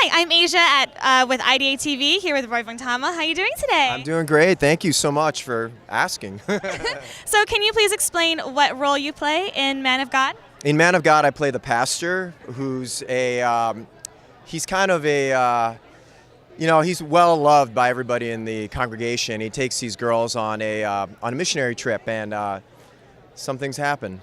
Hi, I'm Asia with IdeateTV here with Roy Vongtama. How are you doing today? I'm doing great. Thank you so much for asking. So can you please explain what role you play in Man of God? In Man of God, I play the pastor, who's he's kind of he's well loved by everybody in the congregation. He takes these girls on a missionary trip, and some things happen.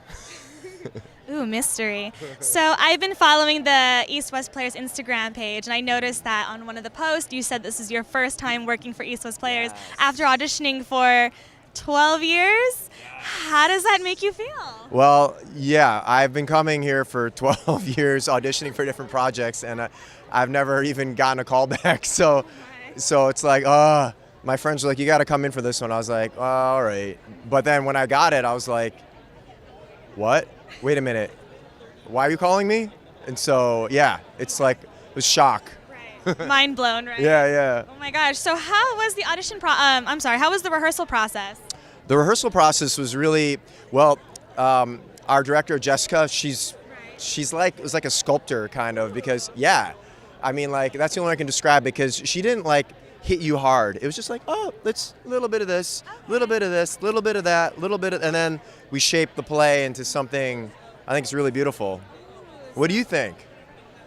Ooh, mystery. So I've been following the East West Players Instagram page, and I noticed that on one of the posts you said this is your first time working for East West Players after auditioning for 12 years. How does that make you feel? Well, yeah, I've been coming here for 12 years, auditioning for different projects, and I've never even gotten a call back. So it's like, my friends were like, you got to come in for this one. I was like, all right. But then when I got it, I was like, what? Wait a minute. Why are you calling me? And so, yeah, it's like, it was shock. Right. Mind blown, right? Yeah. Oh my gosh. So how was the how was the rehearsal process? The rehearsal process was really, well, our director, Jessica, she's like, it was like a sculptor kind of, because, I mean, like, that's the only way I can describe, because she didn't like hit you hard. It was just like, let's a little bit of this, a little bit of this, a little bit of that, a little bit of, and then we shaped the play into something I think is really beautiful. What do you think?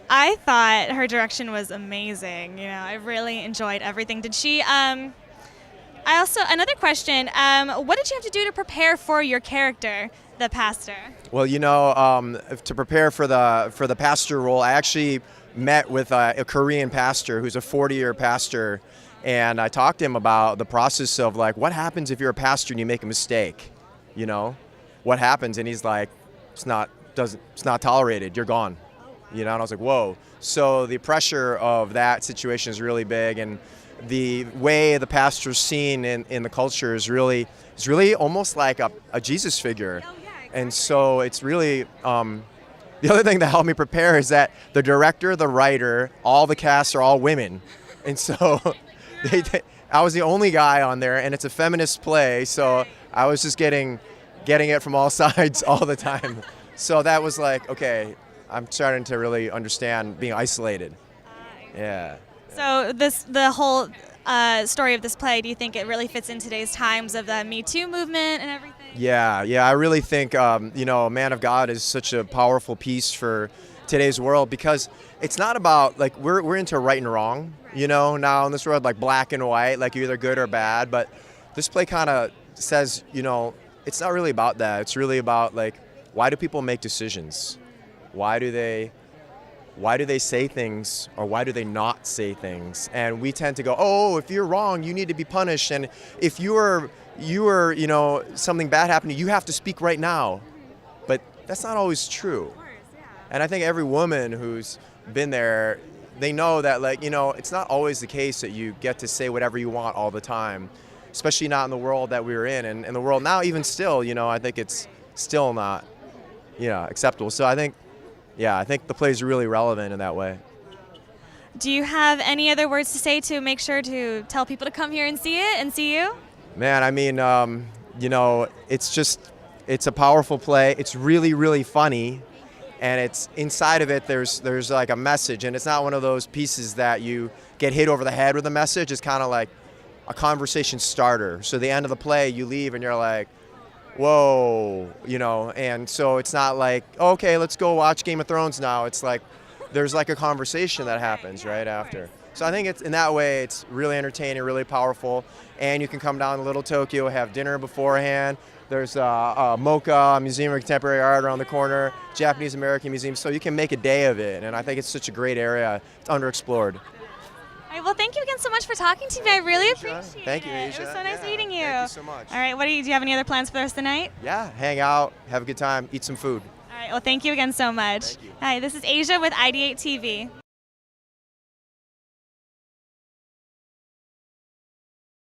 I thought her direction was amazing. I really enjoyed everything. Did she, another question, what did you have to do to prepare for your character, the pastor? Well, to prepare for the pastor role, I actually met with a Korean pastor who's a 40-year pastor, and I talked to him about the process of, like, what happens if you're a pastor and you make a mistake? What happens? And he's like, it's not tolerated. You're gone. And I was like, whoa. So the pressure of that situation is really big, and the way the pastor's seen in the culture is really almost like a Jesus figure. Oh, yeah, exactly. And so it's really, the other thing that helped me prepare is that the director, the writer, all the cast are all women. And so I was the only guy on there, and it's a feminist play, so I was just getting it from all sides all the time. So that was like, okay, I'm starting to really understand being isolated. Yeah. So the whole story of this play, do you think it really fits in today's times of the Me Too movement and everything? Yeah, I really think, Man of God is such a powerful piece for today's world, because it's not about, like, we're into right and wrong, now in this world, like black and white, like you're either good or bad, but this play kind of says, it's not really about that. It's really about, like, why do people make decisions? Why do they say things, or why do they not say things? And we tend to go, if you're wrong, you need to be punished. And if you were, something bad happened to you, you have to speak right now. But that's not always true. And I think every woman who's been there, they know that, like, it's not always the case that you get to say whatever you want all the time, especially not in the world that we're in. And in the world now, even still, I think it's still not, acceptable. So I think the play is really relevant in that way. Do you have any other words to say to make sure to tell people to come here and see it and see you? Man, I mean, it's a powerful play. It's really, really funny. And it's inside of it, there's like a message. And it's not one of those pieces that you get hit over the head with a message. It's kind of like a conversation starter. So the end of the play, you leave and you're like, whoa, and so it's not like, okay, let's go watch Game of Thrones now. It's like, there's like a conversation that happens right after. So I think it's, in that way, it's really entertaining, really powerful, and you can come down to Little Tokyo, have dinner beforehand. There's a MoCA, Museum of Contemporary Art around the corner, Japanese American Museum, so you can make a day of it, and I think it's such a great area. It's underexplored. All right, well, thank you again so much for talking to me. I really appreciate it. Thank you, Asia. It was so nice meeting you. Thank you so much. All right, do you have any other plans for the rest of the night? Yeah, hang out, have a good time, eat some food. All right, well, thank you again so much. Thank you. Hi, this is Asia with IdeateTV.